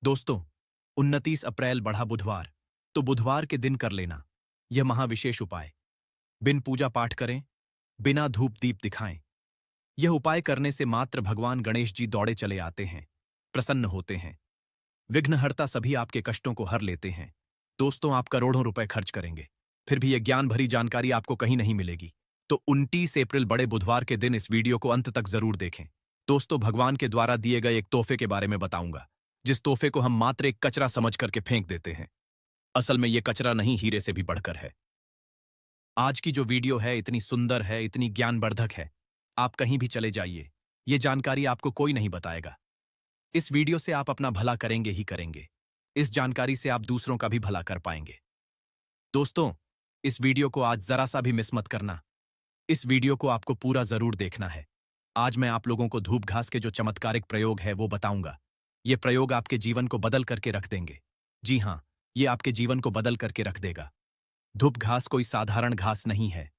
दोस्तों, 29 अप्रैल बढ़ा बुधवार, तो बुधवार के दिन कर लेना यह महाविशेष उपाय। बिन पूजा पाठ करें, बिना धूप दीप दिखाएं। यह उपाय करने से मात्र भगवान गणेश जी दौड़े चले आते हैं, प्रसन्न होते हैं। विघ्नहर्ता सभी आपके कष्टों को हर लेते हैं। दोस्तों, आप करोड़ों रुपए खर्च करेंगे, फिर भी यह ज्ञान भरी जानकारी आपको कहीं नहीं मिलेगी। तो 29 अप्रैल बड़े बुधवार के दिन इस वीडियो को अंत तक जरूर देखें। दोस्तों, भगवान के द्वारा दिए गए एक तोहफे के बारे में बताऊंगा, जिस तोहफे को हम मात्र एक कचरा समझ करके फेंक देते हैं। असल में यह कचरा नहीं, हीरे से भी बढ़कर है। आज की जो वीडियो है इतनी सुंदर है, इतनी ज्ञानवर्धक है, आप कहीं भी चले जाइए, ये जानकारी आपको कोई नहीं बताएगा। इस वीडियो से आप अपना भला करेंगे ही करेंगे। इस जानकारी से आप दूसरों का भी भला कर पाएंगे। दोस्तों, इस वीडियो को आज जरा सा भी मिस मत करना। इस वीडियो को आपको पूरा जरूर देखना है। आज मैं आप लोगों को धूप घास के जो चमत्कारिक प्रयोग है वो बताऊंगा। ये प्रयोग आपके जीवन को बदल करके रख देंगे। जी हां, ये आपके जीवन को बदल करके रख देगा। धूप घास कोई साधारण घास नहीं है।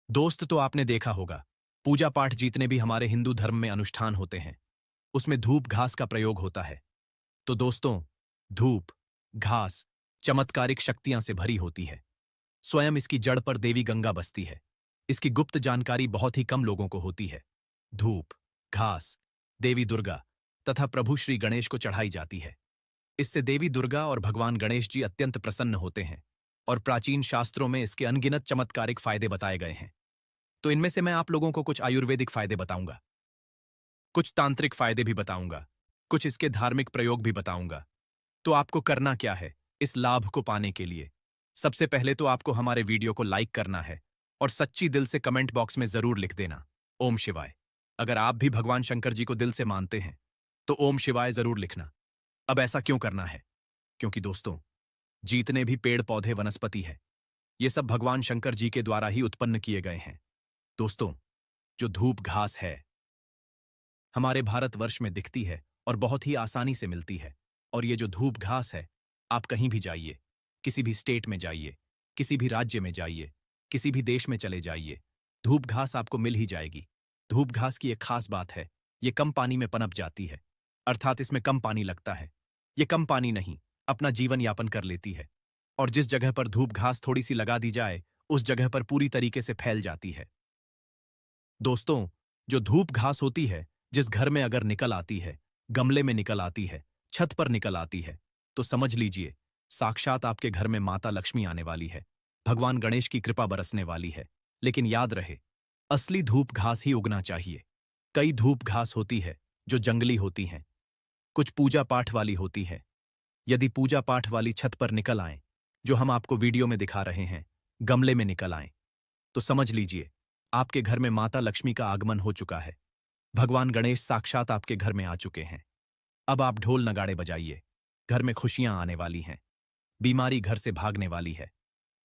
दोस्त, तो आपने देखा होगा, पूजा पाठ जितने भी हमारे हिंदू धर्म में अनुष्ठान होते हैं, उसमें धूप घास का प्रयोग होता है। तो दोस्तों, धूप घास चमत्कारिक शक्तियां से भरी होती है। स्वयं इसकी जड़ पर देवी गंगा बसती है। इसकी गुप्त जानकारी बहुत ही कम लोगों को होती है। धूप घास देवी दुर्गा तथा प्रभु श्री गणेश को चढ़ाई जाती है। इससे देवी दुर्गा और भगवान गणेश जी अत्यंत प्रसन्न होते हैं और प्राचीन शास्त्रों में इसके अनगिनत चमत्कारिक फायदे बताए गए हैं। तो इनमें से मैं आप लोगों को कुछ आयुर्वेदिक फायदे बताऊंगा, कुछ तांत्रिक फायदे भी बताऊंगा, कुछ इसके धार्मिक प्रयोग भी बताऊंगा। तो आपको करना क्या है इस लाभ को पाने के लिए? सबसे पहले तो आपको हमारे वीडियो को लाइक करना है और सच्ची दिल से कमेंट बॉक्स में जरूर लिख देना, ओम शिवाय। अगर आप भी भगवान शंकर जी को दिल से मानते हैं तो ओम शिवाय जरूर लिखना। अब ऐसा क्यों करना है? क्योंकि दोस्तों, जितने भी पेड़ पौधे वनस्पति है, ये सब भगवान शंकर जी के द्वारा ही उत्पन्न किए गए हैं। दोस्तों, जो धूप घास है हमारे भारतवर्ष में दिखती है और बहुत ही आसानी से मिलती है। और ये जो धूप घास है, आप कहीं भी जाइए, किसी भी स्टेट में जाइए, किसी भी राज्य में जाइए, किसी भी देश में चले जाइए, धूप घास आपको मिल ही जाएगी। धूप घास की एक खास बात है, ये कम पानी में पनप जाती है, अर्थात इसमें कम पानी लगता है। ये कम पानी नहीं, अपना जीवन यापन कर लेती है। और जिस जगह पर धूप घास थोड़ी सी लगा दी जाए, उस जगह पर पूरी तरीके से फैल जाती है। दोस्तों, जो धूप घास होती है, जिस घर में अगर निकल आती है, गमले में निकल आती है, छत पर निकल आती है, तो समझ लीजिए साक्षात आपके घर में माता लक्ष्मी आने वाली है, भगवान गणेश की कृपा बरसने वाली है। लेकिन याद रहे, असली धूप घास ही उगना चाहिए। कई धूप घास होती है जो जंगली होती हैं, कुछ पूजा पाठ वाली होती है। यदि पूजा पाठ वाली छत पर निकल आए, जो हम आपको वीडियो में दिखा रहे हैं, गमले में निकल आए, तो समझ लीजिए आपके घर में माता लक्ष्मी का आगमन हो चुका है। भगवान गणेश साक्षात आपके घर में आ चुके हैं। अब आप ढोल नगाड़े बजाइए, घर में खुशियां आने वाली हैं, बीमारी घर से भागने वाली है,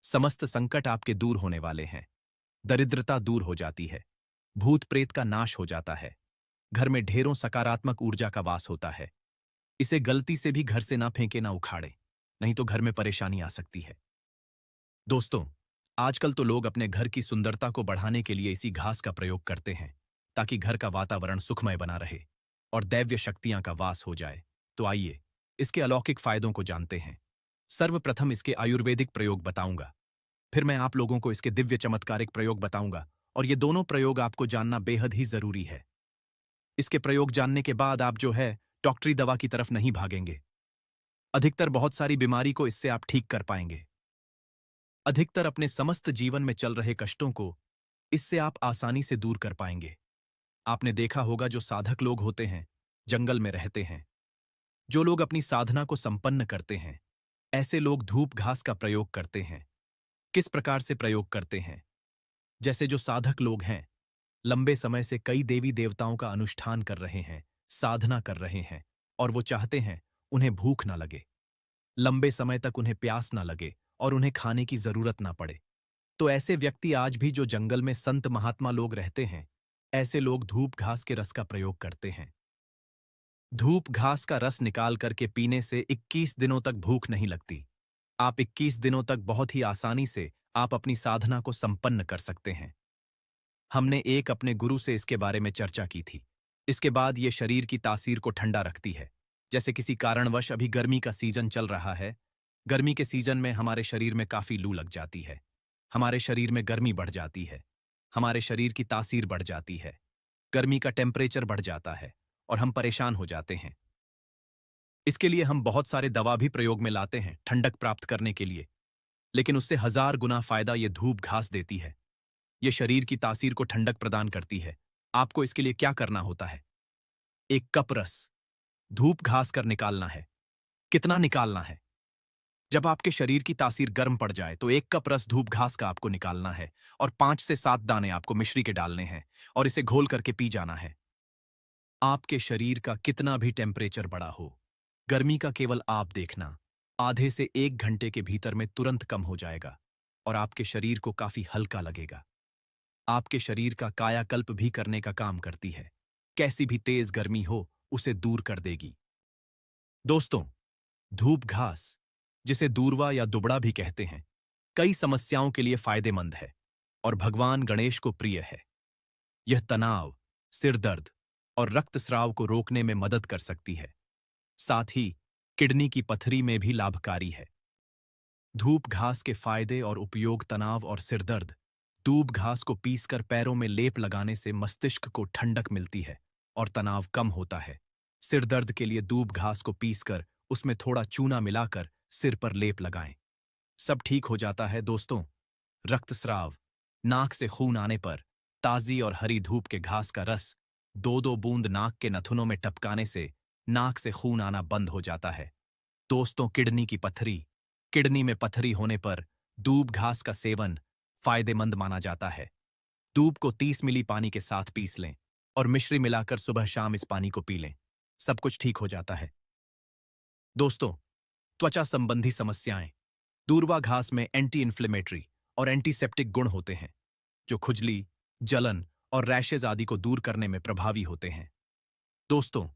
समस्त संकट आपके दूर होने वाले हैं, दरिद्रता दूर हो जाती है, भूत प्रेत का नाश हो जाता है, घर में ढेरों सकारात्मक ऊर्जा का वास होता है। इसे गलती से भी घर से ना फेंके ना उखाड़े, नहीं तो घर में परेशानी आ सकती है। दोस्तों, आजकल तो लोग अपने घर की सुंदरता को बढ़ाने के लिए इसी घास का प्रयोग करते हैं, ताकि घर का वातावरण सुखमय बना रहे और दैव्य शक्तियां का वास हो जाए। तो आइए इसके अलौकिक फायदों को जानते हैं। सर्वप्रथम इसके आयुर्वेदिक प्रयोग बताऊंगा, फिर मैं आप लोगों को इसके दिव्य चमत्कारिक प्रयोग बताऊंगा, और ये दोनों प्रयोग आपको जानना बेहद ही जरूरी है। इसके प्रयोग जानने के बाद आप जो है डॉक्टरी दवा की तरफ नहीं भागेंगे। अधिकतर बहुत सारी बीमारी को इससे आप ठीक कर पाएंगे। अधिकतर अपने समस्त जीवन में चल रहे कष्टों को इससे आप आसानी से दूर कर पाएंगे। आपने देखा होगा, जो साधक लोग होते हैं, जंगल में रहते हैं, जो लोग अपनी साधना को संपन्न करते हैं, ऐसे लोग धूप घास का प्रयोग करते हैं। किस प्रकार से प्रयोग करते हैं? जैसे जो साधक लोग हैं, लंबे समय से कई देवी देवताओं का अनुष्ठान कर रहे हैं, साधना कर रहे हैं, और वो चाहते हैं उन्हें भूख ना लगे, लंबे समय तक उन्हें प्यास ना लगे और उन्हें खाने की जरूरत ना पड़े। तो ऐसे व्यक्ति आज भी जो जंगल में संत महात्मा लोग रहते हैं, ऐसे लोग धूप घास के रस का प्रयोग करते हैं। धूप घास का रस निकाल करके पीने से 21 दिनों तक भूख नहीं लगती। आप 21 दिनों तक बहुत ही आसानी से आप अपनी साधना को संपन्न कर सकते हैं। हमने एक अपने गुरु से इसके बारे में चर्चा की थी। इसके बाद ये शरीर की तासीर को ठंडा रखती है, जैसे किसी कारणवश अभी गर्मी का सीजन चल रहा है। गर्मी के सीजन में हमारे शरीर में काफी लू लग जाती है। हमारे शरीर में गर्मी बढ़ जाती है। हमारे शरीर की तासीर बढ़ जाती है। गर्मी का टेम्परेचर बढ़ जाता है और हम परेशान हो जाते हैं। इसके लिए हम बहुत सारे दवा भी प्रयोग में लाते हैं ठंडक प्राप्त करने के लिए, लेकिन उससे 1000 गुना फायदा ये धूप घास देती है। ये शरीर की तासीर को ठंडक प्रदान करती है। आपको इसके लिए क्या करना होता है? एक कप रस धूप घास कर निकालना है। कितना निकालना है? जब आपके शरीर की तासीर गर्म पड़ जाए तो एक कप रस धूप घास का आपको निकालना है और 5 से 7 दाने आपको मिश्री के डालने हैं और इसे घोल करके पी जाना है। आपके शरीर का कितना भी टेम्परेचर बढ़ा हो, गर्मी का केवल आप देखना आधे से 1 घंटे के भीतर में तुरंत कम हो जाएगा और आपके शरीर को काफी हल्का लगेगा। आपके शरीर का कायाकल्प भी करने का काम करती है। कैसी भी तेज गर्मी हो उसे दूर कर देगी। दोस्तों, धूप घास, जिसे दूर्वा या दुबड़ा भी कहते हैं, कई समस्याओं के लिए फायदेमंद है और भगवान गणेश को प्रिय है। यह तनाव, सिर दर्द और रक्तस्राव को रोकने में मदद कर सकती है। साथ ही किडनी की पथरी में भी लाभकारी है। धूप घास के फायदे और उपयोग: तनाव और सिर दर्द। धूप घास को पीसकर पैरों में लेप लगाने से मस्तिष्क को ठंडक मिलती है और तनाव कम होता है। सिर दर्द के लिए धूप घास को पीसकर उसमें थोड़ा चूना मिलाकर सिर पर लेप लगाएं। सब ठीक हो जाता है दोस्तों। रक्तस्राव, नाक से खून आने पर ताजी और हरी धूप के घास का रस 2-2 बूंद नाक के नथुनों में टपकाने से नाक से खून आना बंद हो जाता है। दोस्तों, किडनी की पथरी। किडनी में पथरी होने पर दूब घास का सेवन फायदेमंद माना जाता है। दूब को 30 मिली पानी के साथ पीस लें और मिश्री मिलाकर सुबह शाम इस पानी को पी लें। सब कुछ ठीक हो जाता है। दोस्तों, त्वचा संबंधी समस्याएं। दूर्वा घास में एंटी इन्फ्लेमेटरी और एंटीसेप्टिक गुण होते हैं, जो खुजली, जलन और रैशेज आदि को दूर करने में प्रभावी होते हैं। दोस्तों,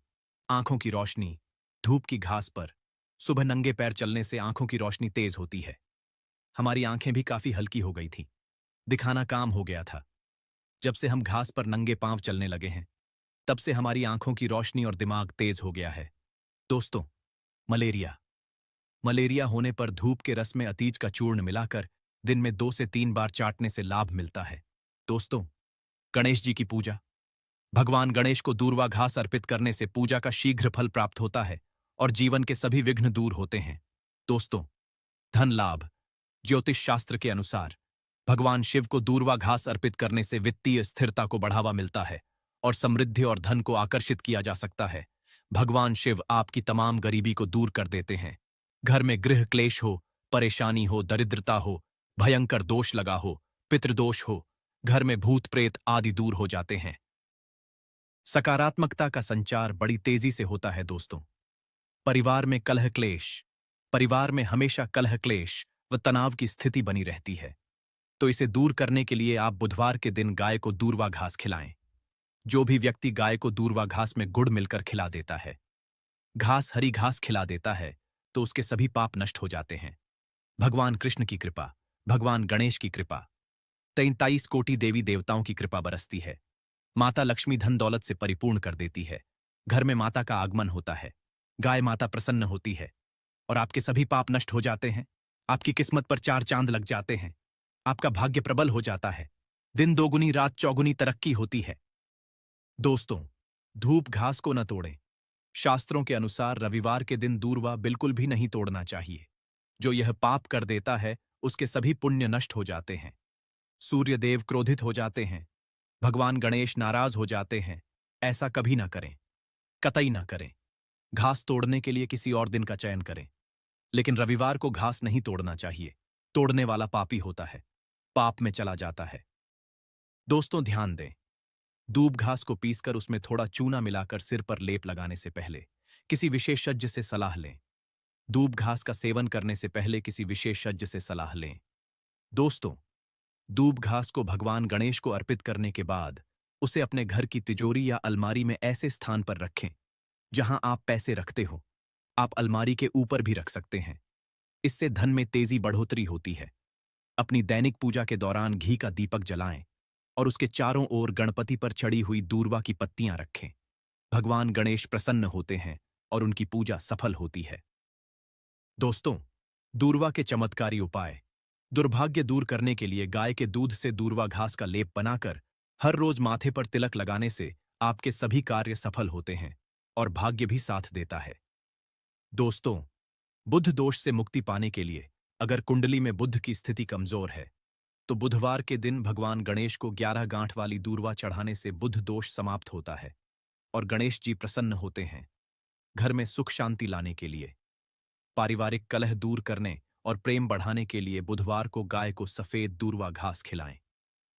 आंखों की रोशनी। धूप की घास पर सुबह नंगे पैर चलने से आंखों की रोशनी तेज होती है। हमारी आंखें भी काफी हल्की हो गई थीं। दिखाना काम हो गया था। जब से हम घास पर नंगे पांव चलने लगे हैं, तब से हमारी आंखों की रोशनी और दिमाग तेज हो गया है। दोस्तों, मलेरिया। मलेरिया होने पर धूप के रस में अतीज का चूर्ण मिलाकर दिन में 2 से 3 बार चाटने से लाभ मिलता है। दोस्तों, गणेश जी की पूजा। भगवान गणेश को दूर्वा घास अर्पित करने से पूजा का शीघ्र फल प्राप्त होता है और जीवन के सभी विघ्न दूर होते हैं। दोस्तों, धन लाभ। ज्योतिष शास्त्र के अनुसार भगवान शिव को दूर्वा घास अर्पित करने से वित्तीय स्थिरता को बढ़ावा मिलता है और समृद्धि और धन को आकर्षित किया जा सकता है। भगवान शिव आपकी तमाम गरीबी को दूर कर देते हैं। घर में गृह क्लेश हो, परेशानी हो, दरिद्रता हो, भयंकर दोष लगा हो, पितृदोष हो, घर में भूत प्रेत आदि दूर हो जाते हैं। सकारात्मकता का संचार बड़ी तेजी से होता है। दोस्तों, परिवार में कलह क्लेश। परिवार में हमेशा कलह क्लेश व तनाव की स्थिति बनी रहती है, तो इसे दूर करने के लिए आप बुधवार के दिन गाय को दूर्वा घास खिलाएं। जो भी व्यक्ति गाय को दूर्वा घास में गुड़ मिलकर खिला देता है, हरी घास खिला देता है, तो उसके सभी पाप नष्ट हो जाते हैं। भगवान कृष्ण की कृपा, भगवान गणेश की कृपा, 43 कोटि देवी देवताओं की कृपा बरसती है। माता लक्ष्मी धन दौलत से परिपूर्ण कर देती है। घर में माता का आगमन होता है। गाय माता प्रसन्न होती है और आपके सभी पाप नष्ट हो जाते हैं। आपकी किस्मत पर 4 चांद लग जाते हैं। आपका भाग्य प्रबल हो जाता है। दिन दोगुनी रात चौगुनी तरक्की होती है। दोस्तों, धूप घास को न तोड़ें। शास्त्रों के अनुसार रविवार के दिन दूर्वा बिल्कुल भी नहीं तोड़ना चाहिए। जो यह पाप कर देता है, उसके सभी पुण्य नष्ट हो जाते हैं। सूर्यदेव क्रोधित हो जाते हैं। भगवान गणेश नाराज हो जाते हैं। ऐसा कभी ना करें, कतई ना करें। घास तोड़ने के लिए किसी और दिन का चयन करें, लेकिन रविवार को घास नहीं तोड़ना चाहिए। तोड़ने वाला पापी होता है, पाप में चला जाता है। दोस्तों, ध्यान दें, दूब घास को पीसकर उसमें थोड़ा चूना मिलाकर सिर पर लेप लगाने से पहले किसी विशेषज्ञ से सलाह लें। दूब घास का सेवन करने से पहले किसी विशेषज्ञ से सलाह लें। दोस्तों, दूब घास को भगवान गणेश को अर्पित करने के बाद उसे अपने घर की तिजोरी या अलमारी में ऐसे स्थान पर रखें जहां आप पैसे रखते हो। आप अलमारी के ऊपर भी रख सकते हैं। इससे धन में तेजी बढ़ोतरी होती है। अपनी दैनिक पूजा के दौरान घी का दीपक जलाएं और उसके चारों ओर गणपति पर चढ़ी हुई दूर्वा की पत्तियां रखें। भगवान गणेश प्रसन्न होते हैं और उनकी पूजा सफल होती है। दोस्तों, दूर्वा के चमत्कारी उपाय। दुर्भाग्य दूर करने के लिए गाय के दूध से दूर्वा घास का लेप बनाकर हर रोज माथे पर तिलक लगाने से आपके सभी कार्य सफल होते हैं और भाग्य भी साथ देता है। दोस्तों, बुध दोष से मुक्ति पाने के लिए अगर कुंडली में बुध की स्थिति कमजोर है तो बुधवार के दिन भगवान गणेश को 11 गांठ वाली दूर्वा चढ़ाने से बुध दोष समाप्त होता है और गणेश जी प्रसन्न होते हैं। घर में सुख शांति लाने के लिए, पारिवारिक कलह दूर करने और प्रेम बढ़ाने के लिए बुधवार को गाय को सफेद दूर्वा घास खिलाएं।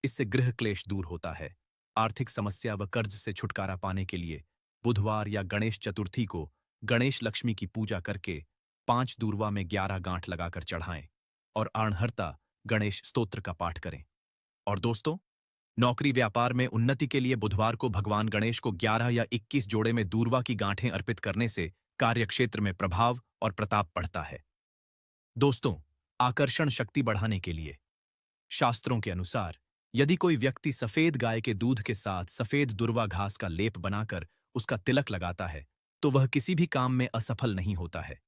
इससे गृह क्लेश दूर होता है। आर्थिक समस्या व कर्ज से छुटकारा पाने के लिए बुधवार या गणेश चतुर्थी को गणेश लक्ष्मी की पूजा करके 5 दूर्वा में 11 गांठ लगाकर चढ़ाएं और आणहरता गणेश स्तोत्र का पाठ करें। और दोस्तों, नौकरी व्यापार में उन्नति के लिए बुधवार को भगवान गणेश को 11 या 21 जोड़े में दूर्वा की गांठें अर्पित करने से कार्यक्षेत्र में प्रभाव और प्रताप बढ़ता है। दोस्तों, आकर्षण शक्ति बढ़ाने के लिए शास्त्रों के अनुसार यदि कोई व्यक्ति सफेद गाय के दूध के साथ सफेद दूर्वा घास का लेप बनाकर उसका तिलक लगाता है तो वह किसी भी काम में असफल नहीं होता है।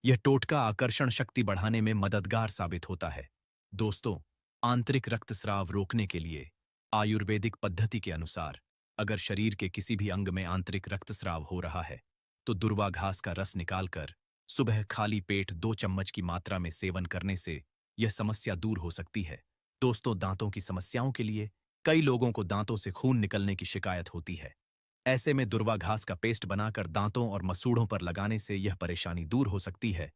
यह टोटका आकर्षण शक्ति बढ़ाने में मददगार साबित होता है। दोस्तों, आंतरिक रक्तस्राव रोकने के लिए आयुर्वेदिक पद्धति के अनुसार अगर शरीर के किसी भी अंग में आंतरिक रक्तस्राव हो रहा है तो दूर्वा घास का रस निकालकर सुबह खाली पेट 2 चम्मच की मात्रा में सेवन करने से यह समस्या दूर हो सकती है। दोस्तों, दांतों की समस्याओं के लिए कई लोगों को दांतों से खून निकलने की शिकायत होती है। ऐसे में दूर्वा घास का पेस्ट बनाकर दांतों और मसूड़ों पर लगाने से यह परेशानी दूर हो सकती है।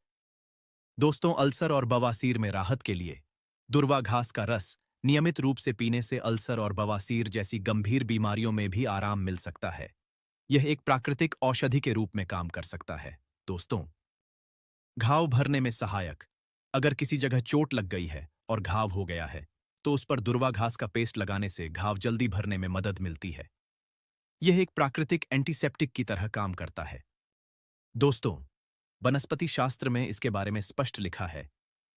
दोस्तों, अल्सर और बवासीर में राहत के लिए दूर्वा घास का रस नियमित रूप से पीने से अल्सर और बवासीर जैसी गंभीर बीमारियों में भी आराम मिल सकता है। यह एक प्राकृतिक औषधि के रूप में काम कर सकता है। दोस्तों, घाव भरने में सहायक। अगर किसी जगह चोट लग गई है और घाव हो गया है तो उस पर दूर्वा घास का पेस्ट लगाने से घाव जल्दी भरने में मदद मिलती है। यह एक प्राकृतिक एंटीसेप्टिक की तरह काम करता है। दोस्तों, वनस्पति शास्त्र में इसके बारे में स्पष्ट लिखा है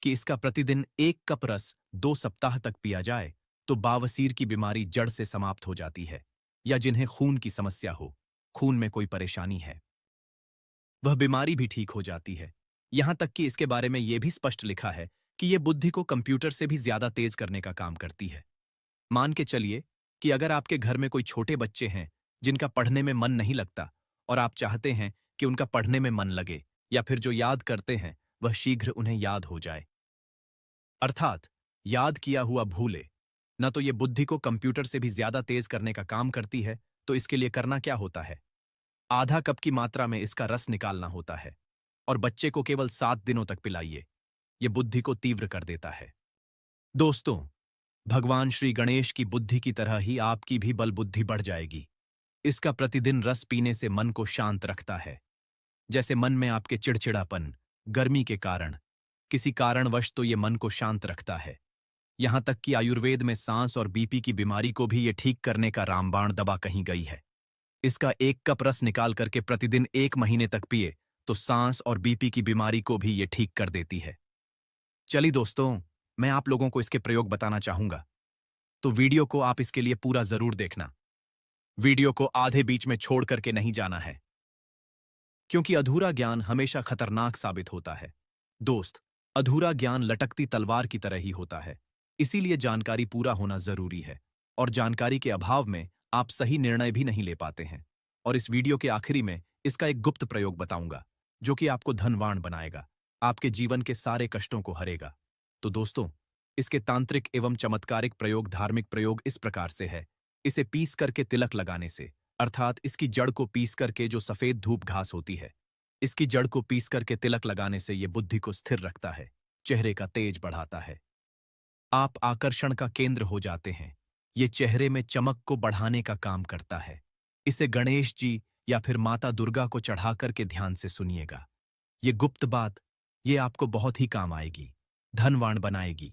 कि इसका प्रतिदिन 1 कप रस 2 सप्ताह तक पिया जाए तो बवासीर की बीमारी जड़ से समाप्त हो जाती है, या जिन्हें खून की समस्या हो, खून में कोई परेशानी है, वह बीमारी भी ठीक हो जाती है। यहां तक कि इसके बारे में यह भी स्पष्ट लिखा है कि यह बुद्धि को कंप्यूटर से भी ज्यादा तेज करने का काम करती है। मान के चलिए कि अगर आपके घर में कोई छोटे बच्चे हैं जिनका पढ़ने में मन नहीं लगता और आप चाहते हैं कि उनका पढ़ने में मन लगे या फिर जो याद करते हैं वह शीघ्र उन्हें याद हो जाए, अर्थात याद किया हुआ भूले न, तो यह बुद्धि को कंप्यूटर से भी ज्यादा तेज करने का काम करती है। तो इसके लिए करना क्या होता है? आधा कप की मात्रा में इसका रस निकालना होता है और बच्चे को केवल 7 दिनों तक पिलाइए। यह बुद्धि को तीव्र कर देता है। दोस्तों, भगवान श्री गणेश की बुद्धि की तरह ही आपकी भी बल बुद्धि बढ़ जाएगी। इसका प्रतिदिन रस पीने से मन को शांत रखता है। जैसे मन में आपके चिड़चिड़ापन, गर्मी के कारण, किसी कारणवश, तो ये मन को शांत रखता है। यहां तक कि आयुर्वेद में सांस और बीपी की बीमारी को भी ये ठीक करने का रामबाण दवा कही गई है। इसका 1 कप रस निकाल करके प्रतिदिन 1 महीने तक पिए तो सांस और बीपी की बीमारी को भी ये ठीक कर देती है। चलिए दोस्तों, मैं आप लोगों को इसके प्रयोग बताना चाहूंगा, तो वीडियो को आप इसके लिए पूरा जरूर देखना। वीडियो को आधे बीच में छोड़ करके नहीं जाना है, क्योंकि अधूरा ज्ञान हमेशा खतरनाक साबित होता है। दोस्त, अधूरा ज्ञान लटकती तलवार की तरह ही होता है, इसीलिए जानकारी पूरा होना जरूरी है, और जानकारी के अभाव में आप सही निर्णय भी नहीं ले पाते हैं। और इस वीडियो के आखिरी में इसका एक गुप्त प्रयोग बताऊंगा जो कि आपको धनवान बनाएगा, आपके जीवन के सारे कष्टों को हरेगा। तो दोस्तों, इसके तांत्रिक एवं चमत्कारिक प्रयोग, धार्मिक प्रयोग इस प्रकार से है। इसे पीस करके तिलक लगाने से, अर्थात इसकी जड़ को पीस करके, जो सफेद धूप घास होती है, इसकी जड़ को पीस करके तिलक लगाने से यह बुद्धि को स्थिर रखता है, चेहरे का तेज बढ़ाता है, आप आकर्षण का केंद्र हो जाते हैं। ये चेहरे में चमक को बढ़ाने का काम करता है। इसे गणेश जी या फिर माता दुर्गा को चढ़ा करके ध्यान से सुनिएगा। ये गुप्त बात, ये आपको बहुत ही काम आएगी, धनवान बनाएगी,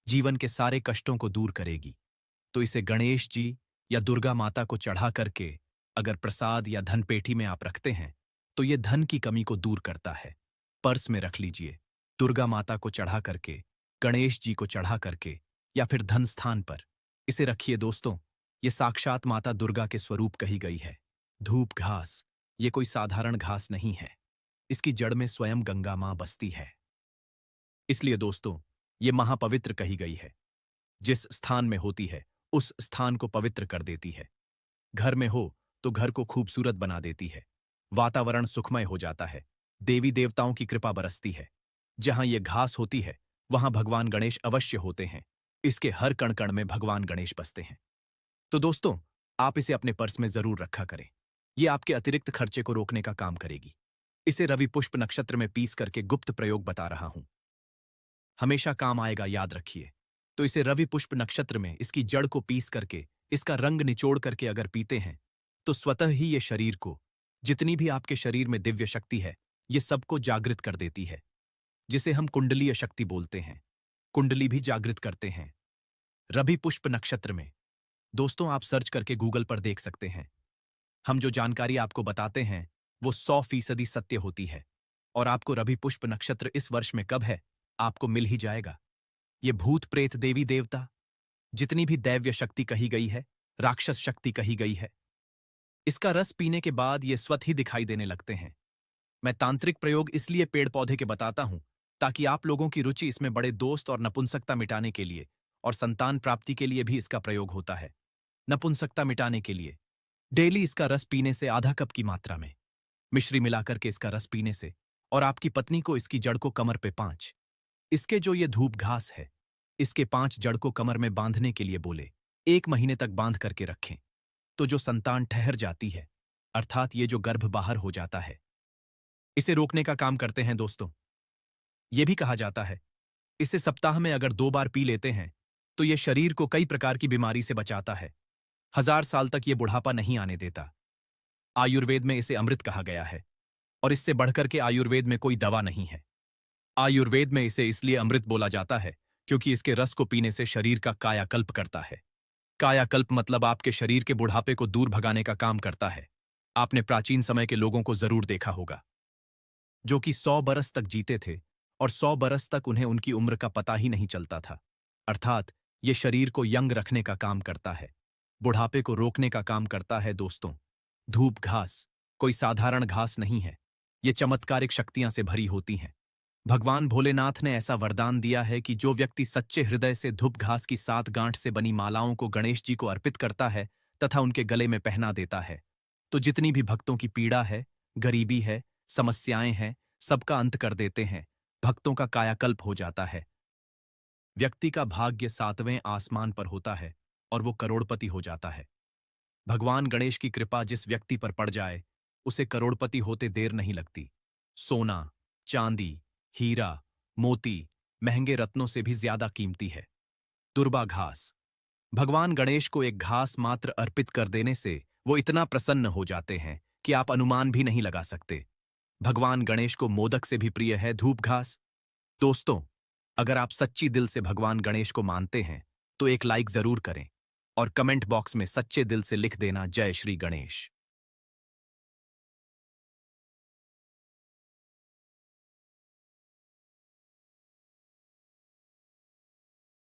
जीवन के सारे कष्टों को दूर करेगी। तो इसे गणेश जी या दुर्गा माता को चढ़ा करके अगर प्रसाद या धन पेटी में आप रखते हैं तो ये धन की कमी को दूर करता है। पर्स में रख लीजिए, दुर्गा माता को चढ़ा करके, गणेश जी को चढ़ा करके, या फिर धन स्थान पर इसे रखिए। दोस्तों, ये साक्षात माता दुर्गा के स्वरूप कही गई है। धूप घास ये कोई साधारण घास नहीं है। इसकी जड़ में स्वयं गंगा मां बसती है। इसलिए दोस्तों, ये महापवित्र कही गई है। जिस स्थान में होती है उस स्थान को पवित्र कर देती है। घर में हो तो घर को खूबसूरत बना देती है। वातावरण सुखमय हो जाता है। देवी देवताओं की कृपा बरसती है। जहां ये घास होती है वहां भगवान गणेश अवश्य होते हैं। इसके हर कण कण में भगवान गणेश बसते हैं। तो दोस्तों, आप इसे अपने पर्स में जरूर रखा करें। ये आपके अतिरिक्त खर्चे को रोकने का काम करेगी। इसे रवि पुष्प नक्षत्र में पीस करके गुप्त प्रयोग बता रहा हूं। हमेशा काम आएगा, याद रखिए। तो इसे रवि पुष्प नक्षत्र में इसकी जड़ को पीस करके, इसका रंग निचोड़ करके अगर पीते हैं तो स्वतः ही ये शरीर को, जितनी भी आपके शरीर में दिव्य शक्ति है, ये सबको जागृत कर देती है। जिसे हम कुंडलीय शक्ति बोलते हैं। कुंडली भी जागृत करते हैं रवि पुष्प नक्षत्र में। दोस्तों, आप सर्च करके गूगल पर देख सकते हैं। हम जो जानकारी आपको बताते हैं वो 100% सत्य होती है। और आपको रवि पुष्प नक्षत्र इस वर्ष में कब है, आपको मिल ही जाएगा। ये भूत प्रेत देवी देवता, जितनी भी दैव्य शक्ति कही गई है, राक्षस शक्ति कही गई है, इसका रस पीने के बाद ये स्वतः ही दिखाई देने लगते हैं। मैं तांत्रिक प्रयोग इसलिए पेड़ पौधे के बताता हूं ताकि आप लोगों की रुचि इसमें बड़े दोस्त और नपुंसकता मिटाने के लिए और संतान प्राप्ति के लिए भी इसका प्रयोग होता है। नपुंसकता मिटाने के लिए डेली इसका रस पीने से आधा कप की मात्रा में मिश्री मिलाकर के इसका रस पीने से, और आपकी पत्नी को इसकी जड़ को कमर पे 5, इसके जो ये धूप घास है, इसके 5 जड़ को कमर में बांधने के लिए बोले। 1 महीने तक बांध करके रखें तो जो संतान ठहर जाती है, अर्थात ये जो गर्भ बाहर हो जाता है, इसे रोकने का काम करते हैं। दोस्तों, यह भी कहा जाता है इसे सप्ताह में अगर 2 बार पी लेते हैं तो यह शरीर को कई प्रकार की बीमारी से बचाता है। 1000 साल तक यह बुढ़ापा नहीं आने देता। आयुर्वेद में इसे अमृत कहा गया है और इससे बढ़कर के आयुर्वेद में कोई दवा नहीं है। आयुर्वेद में इसे इसलिए अमृत बोला जाता है क्योंकि इसके रस को पीने से शरीर का कायाकल्प करता है। कायाकल्प मतलब आपके शरीर के बुढ़ापे को दूर भगाने का काम करता है। आपने प्राचीन समय के लोगों को जरूर देखा होगा जो कि 100 बरस तक जीते थे और 100 बरस तक उन्हें उनकी उम्र का पता ही नहीं चलता था। अर्थात ये शरीर को यंग रखने का काम करता है, बुढ़ापे को रोकने का काम करता है। दोस्तों, धूप घास कोई साधारण घास नहीं है। ये चमत्कारिक शक्तियां से भरी होती हैं। भगवान भोलेनाथ ने ऐसा वरदान दिया है कि जो व्यक्ति सच्चे हृदय से धूप घास की 7 गांठ से बनी मालाओं को गणेश जी को अर्पित करता है तथा उनके गले में पहना देता है, तो जितनी भी भक्तों की पीड़ा है, गरीबी है, समस्याएं हैं, सबका अंत कर देते हैं। भक्तों का कायाकल्प हो जाता है। व्यक्ति का भाग्य 7वें आसमान पर होता है और वो करोड़पति हो जाता है। भगवान गणेश की कृपा जिस व्यक्ति पर पड़ जाए उसे करोड़पति होते देर नहीं लगती। सोना, चांदी, हीरा, मोती महंगे रत्नों से भी ज्यादा कीमती है। दुर्बा घास, भगवान गणेश को एक घास मात्र अर्पित कर देने से वो इतना प्रसन्न हो जाते हैं कि आप अनुमान भी नहीं लगा सकते। भगवान गणेश को मोदक से भी प्रिय है धूप घास। दोस्तों, अगर आप सच्ची दिल से भगवान गणेश को मानते हैं तो एक लाइक जरूर करें और कमेंट बॉक्स में सच्चे दिल से लिख देना जय श्री गणेश।